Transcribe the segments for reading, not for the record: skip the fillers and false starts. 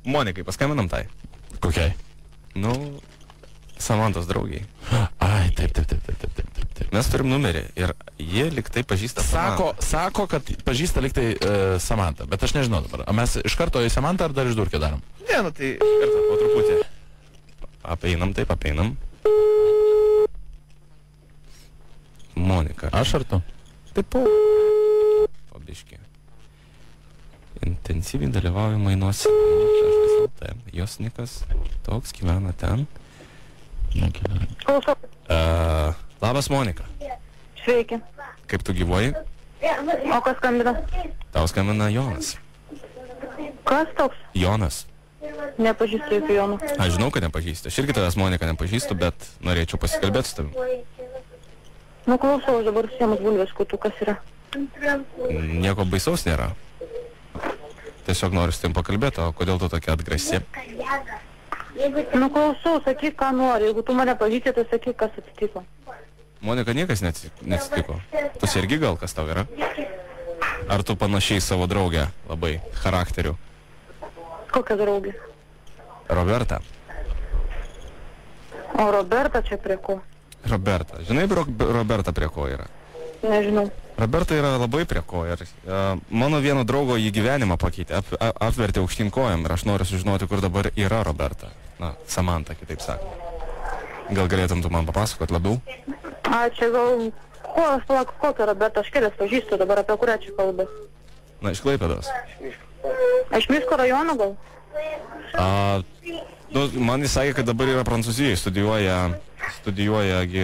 Monikai paskambinam tai. Kokiai? Nu, Samantos draugiai. Ai, taip. Mes turim numerį ir jie liktai pažįsta Sako, kad pažįsta liktai Samantą, bet aš nežinau dabar. O mes iš karto į Samantą ar dar iš Durkio darom? Ne, nu tai iš karto po truputį. Apeinam. Monika. Aš ar tu? Taip, pabiškį. Intensyviai dalyvauja mainuose. Jos nikas toks gyvena ten. Klausau. Labas, Monika. Sveiki. Kaip tu gyvuoji? O kas skambina? Tau skambina Jonas. Kas toks? Jonas. Nepažįstu jokių Jonų. Aš žinau, kad nepažįstu. Aš irgi tavęs, Monika, nepažįstu, bet norėčiau pasikalbėti su tavim. Nu, klausau, aš dabar siemas bulvės kutų, kas yra? Nieko baisaus nėra. Tiesiog noriu su tavim pakalbėti, o kodėl tu tokia atgrasi? Nu, klausau, sakyk, ką nori. Jeigu tu mane pažįsti, tai sakyk, kas atsitiko. Monika, niekas neatsitiko. Tu sergi gal, kas tau yra? Ar tu panašiai savo draugę labai charakteriu? Kokia draugė? Roberta. O Roberta čia prie ko? Roberta. Žinai, Roberta prie ko yra? Nežinau. Roberta yra labai prie ko ir mano vieno draugo jį gyvenimą pakeitė, apvertė aukštyn kojam ir aš noriu sužinoti, kur dabar yra Roberta. Na, Samanta, kitaip sakant. Gal galėtum tu man papasakot labiau? A, čia gal... Kokia Roberta? Aš kelias pažįstu dabar, apie kurią čia kalba. Na, iš Klaipėdos. Iš Miško rajono gal? Man jis sakė, kad dabar yra Prancūzijai, studijuoja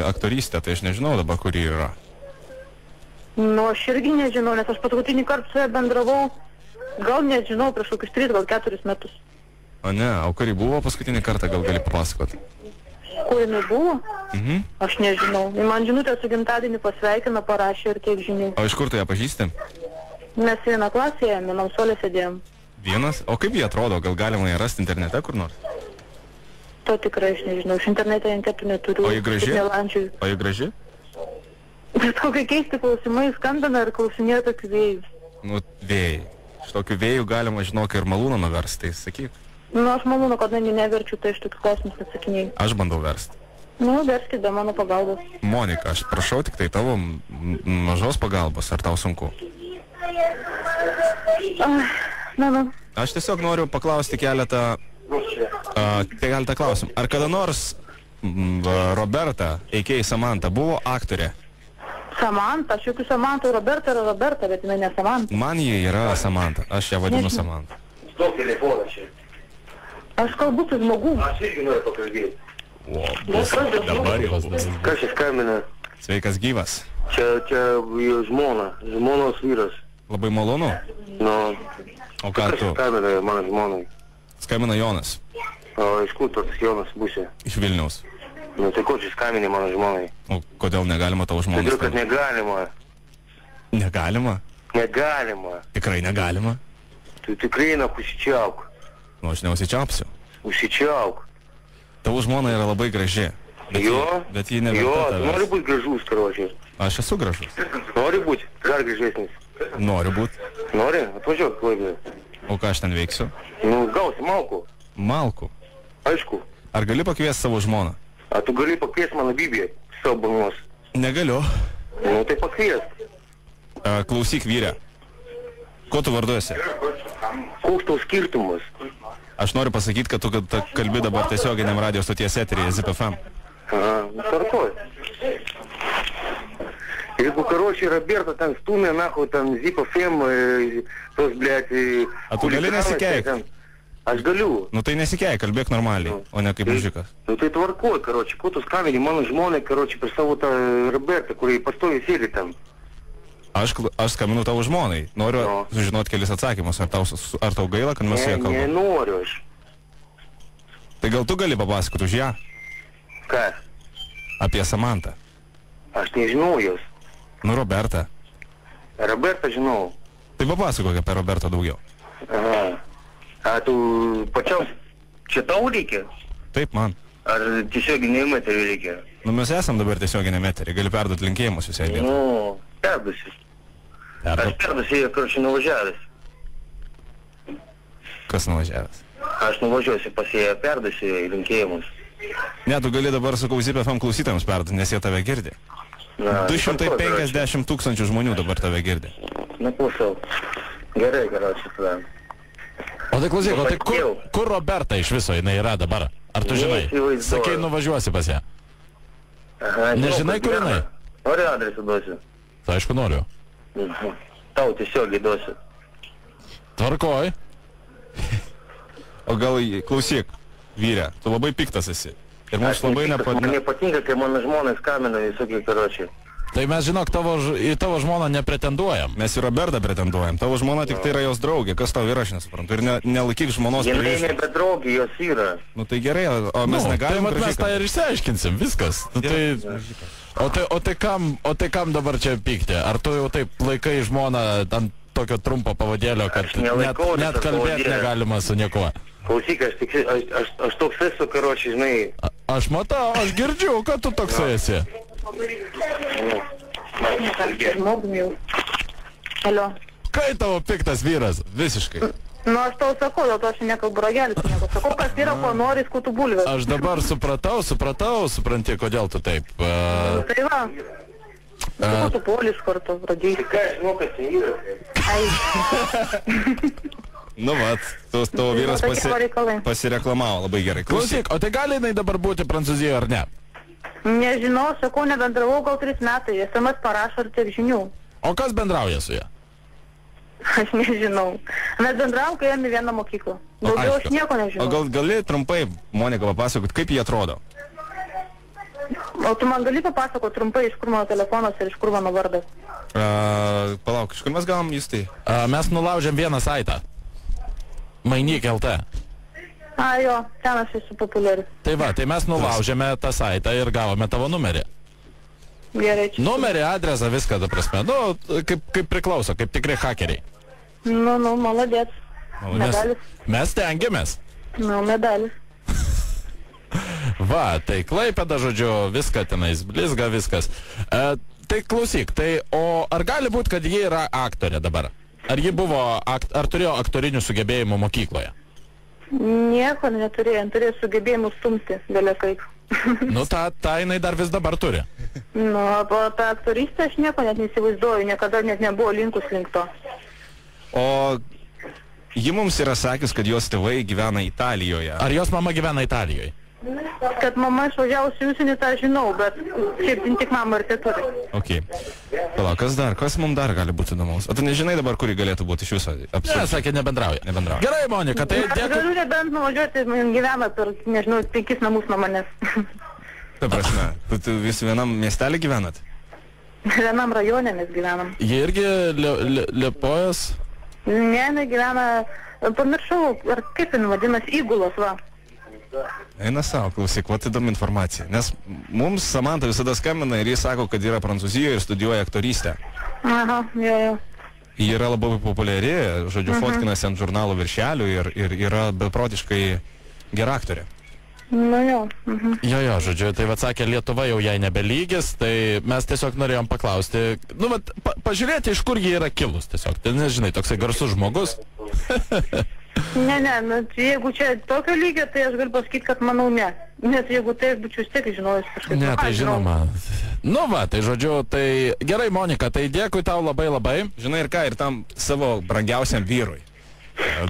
aktorystę, tai aš nežinau dabar, kur jį yra. Nu, aš irgi nežinau, nes aš paskutinį kartą su ja bendravau, gal nežinau, prieš kokius 3, gal 4 metus. O ne, o kur jį buvo paskutinį kartą, gal gali papasakot? Kur jinai buvo? Aš nežinau. Man žinutę su gimtadienį pasveikino, parašė ir tiek žinių. O iš kur tu ją pažįsti? Mes vieną klasėje, vienam suole sėdėjom. Vienas? O kaip jie atrodo? Gal galima ją rasti internete kur nors? To tikrai aš nežinau. Iš internete anketų neturiu. O jį graži? Bet kokie keisti klausimai skambina ir klausinėjo tokių vėjų. Nu, vėjai. Šitokių vėjų galima, žinok, ir malūną nuversti, tai sakyk. Nu, aš malūną, kad neverčiu, tai iš tokių klausimus atsakinėjau. Aš bandau versti. Nu, verskit be mano pagalbos. Monika, aš prašau tik tai tavo mažos pagalbos, ar tau sunku? Na. Aš tiesiog noriu paklausti keletą klausimų. Ar kada nors Roberta, a.k.a. Samanta, buvo aktorė? Samanta? Aš jokių Samanta, Roberta yra Roberta, bet jinai ne Samanta. Man jie yra Samanta, aš ją vadinu Samanta. Stok telefoną čia. Aš kalbu su žmogum. Aš irgi noriu pakalbėti. O, dabar jau. Kas čia skambina? Sveikas gyvas. Čia žmonos vyras. Labai malonu. Nu. O ką tu? Kas skambina mano žmonai? Skambina Jonas. O iš kur toks Jonas būsi? Iš Vilniaus. Nu tai ko čia skambini mano žmonai? O kodėl negalima tavo žmonos? Todėl, kad negalima. Negalima? Negalima. Tikrai negalima? Tu tikrai užsičiauk. Nu, aš neusičiaupsiu. Užsičiauk. Tavo žmona yra labai graži. Bet ji neverta tavęs. Jo, nori būti gražus, karočiui. Aš esu gražus. Nori būti dar gražesnis. Noriu būti. Nori? Atvažiuok, Klaipėdą. O ką aš ten veiksiu? Nu, gausi malkų. Malkų? Aišku. Ar gali pakviesti savo žmoną? A tu gali pakviesti mano Bibiją, savo burnos? Negaliu. Nu, tai pakviest. Klausyk, vyrė. Ko tu vardu esi? Koks tau skirtumas? Aš noriu pasakyti, kad tu kalbi dabar tiesioginiam radijos stoties eteryje, Zip FM. Tartoj. Jeigu, karočiui, Roberta ten stumė, nahu, ten Zip FM, tos, blėt... A tu gali nesikeik? Aš galiu. Nu tai nesikeik, kalbėk normaliai, o ne kaip mužikas. Nu tai tvarkoj, karočiui, ko tu skambini mano žmonai, karočiui, per savo tą Robertą, kurį pastoviai sėdi ten. Aš skambinu tavo žmonai. Noriu sužinoti kelis atsakymus. Ar tau gaila, kad mes su ją kalbame? Nenoriu aš. Tai gal tu gali papasakoti už ją? Ką? Apie Samantą. Aš nežinau jos. Nu, Roberta. Roberta žinau. Tai papasakok apie Robertą daugiau. Aha. A tu pačiaus čia tau reikia? Taip, man. Ar tiesioginiam eteriui reikia? Nu, mes esam dabar tiesioginiam eteriui. Gali perduoti linkėjimus visai vietai. Nu, perduosiu. Aš perduosiu, karočiui, nuvažiavęs. Kas nuvažiavęs? Aš nuvažiuosiu pas jie, perduosiu linkėjimus. Ne, tu gali dabar su Zip FM klausytojams perduoti, nes jie tave girdi. 250 tūkstančių žmonių dabar tave girdi. Klausau. Gerai, tada. O tai klausyk, o tai kur Roberta iš viso jinai yra dabar? Ar tu žinai? Sakei, nuvažiuosi pas ją. Nežinai, kur jinai? Noriu adresą duosiu. Tai aišku noriu. Tau tiesiog duosiu. Tvarkoj. O gal, klausyk, vyrė, tu labai piktas esi. Ir mums labai Man nepatinka, kai mano žmonės skambina visokie karočiai. Tai mes, žinok, į tavo žmoną nepretenduojam. Mes į Robertą pretenduojam. Tavo žmona tik tai yra jos draugė. Kas tau yra, aš nesuprantu. Ir nelaikyk žmonos priešių. Jinai nebe draugė, jos yra. Nu tai gerai, o mes negalim. Tai mes tą ir išsiaiškinsim, viskas. O tai kam dabar čia pykti? Ar tu jau taip laikai žmoną ant tokio trumpo pavadėlio, kad net kalbėti negalima su niekuo? Klausyk, aš toks esu, karočiai, žinai. Aš matau, aš girdžiu, kad tu toks esi. Alio. Kai tavo piktas vyras? Visiškai. Nu, aš tau sakau, dėl to aš nekalbu ragelis. Sakau, kas yra, ko nori, skutų bulvės. Aš dabar supranti, kodėl tu taip. Tai va. Tu polis kartu, pradėjai. Ką aš mokasi yra? Nu vat, tavo vyras pasireklamavo labai gerai. Klausyk, o tai gali jinai dabar būti Prancūzijoje ar ne? Nežinau, sakau, nebendravau gal 3 metai. SMS parašo ir tiek žinių. O kas bendrauja su ją? Aš nežinau. Mes bendravom, kai ėjome į vieną mokyklą. Daugiau aš nieko nežinau. O gali trumpai, Monika, papasakot, kaip jie atrodo? O tu man gali papasakot trumpai, iš kur mano telefonas ir iš kur mano vardas? Palauk, iš kur mes gavom jūs tai? Mes nulaužėm vieną saitą. Mainyk LT. Jo, ten aš esu populiari. Tai va, tai mes nulaužėme tą saitą ir gavome tavo numerį. Gerai, čia. Numerį, adresą, viską, ta prasme. Nu, kaip priklauso, kaip tikri hakeriai. Nu, maladėt. Medalis. Mes tengiamės. Nu, medalis. Va, tai Klaipėda, žodžiu, viską tenais, blizga viskas. Tai klausyk, o ar gali būti, kad ji yra aktorė dabar? Ar ji buvo, ar turėjo aktorinių sugebėjimų mokykloje? Nieko neturėjo sugebėjimų stumti, belia kaip. Nu, tą jinai dar vis dabar turi. Nu, po tą aktoristę aš nieko net neįsivaizduoju, niekada net nebuvo linkus link to. O ji mums yra sakęs, kad jos tėvai gyvena Italijoje. Ar jos mama gyvena Italijoje? Kad mama išvažiavusi užsienį, tą žinau, bet šiaip tik mama ir tėturi. Ok. Palauk, kas mums dar gali būti įdomaus? O tu nežinai dabar, kuri galėtų būti iš viso? Ne, sakė, nebendrauja. Gerai, Monika, tai dėkui. Aš galiu nebent nuvažiuoti, gyvena per, nežinau, 5 namus nuo manęs. Ta prasme, tu vis vienam miestelį gyvenat? Vienam rajone mes gyvenam. Jie irgi Liepojas? Ne, gyvena, pamiršau, ar kaip jin vadinasi, Įgulos, va. Eina savo, klausyk, vat įdomi informacija. Nes mums Samanta visada skambina ir jis sako, kad yra Prancūzijoje ir studijuoja aktorystę. Aha, jo. Ji yra labai populiari, žodžiu, fotkinasi ant žurnalų viršelių ir yra beprotiškai gera aktorė. Nu jo. Jo, žodžiu, tai atsakė, Lietuva jau jai nebelygis, tai mes tiesiog norėjom paklausti, nu, vat, pažiūrėti, iš kur ji yra kilus tiesiog. Tai nežinai, toksai garsus žmogus. Ne, jeigu čia tokio lygio, tai aš galiu pasakyti, kad manau ne. Nes jeigu tai būčiau tiek žinojus kažkaip. Ne, tai žinoma. Nu va, tai žodžiu, tai gerai, Monika, tai dėkui tau labai labai. Žinai ir ką, ir tam savo brangiausiam vyrui.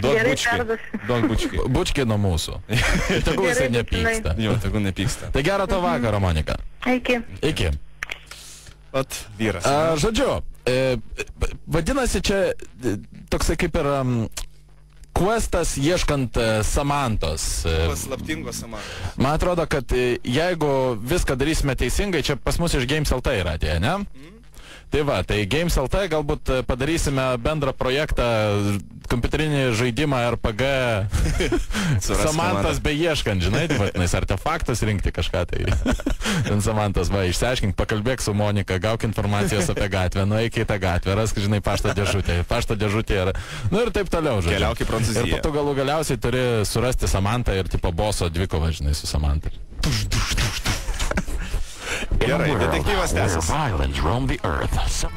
Duok bučkį. Bučkį nuo mūsų. Tegul jisai nepyksta. Jo, tegul nepyksta. Tai gero tau vakaro, Monika. Iki. Vat vyras. Žodžiu, vadinasi čia toksai kaip ir questas ieškant Samantos. Paslaptingos Samantos. Man atrodo, kad jeigu viską darysime teisingai, čia pas mus iš Games LT yra atėję, ne? Tai va, tai Games LT galbūt padarysime bendrą projektą, kompiuterinį žaidimą RPG Samantas beieškant, žinai, vadinasi, artefaktus rinkti kažką, tai ten Samantas, va, išsiaiškink, pakalbėk su Monika, gauk informacijos apie gatvę, nueik į tą gatvę, rask, žinai, pašto dėžutė ir, nu ir taip toliau, žodžiu. Keliauk į Prancūziją. Ir po to galiausiai turi surasti Samantą ir tipo boso dvikovą, žinai, su Samanta. Gerai, detektyvas tęsiasi.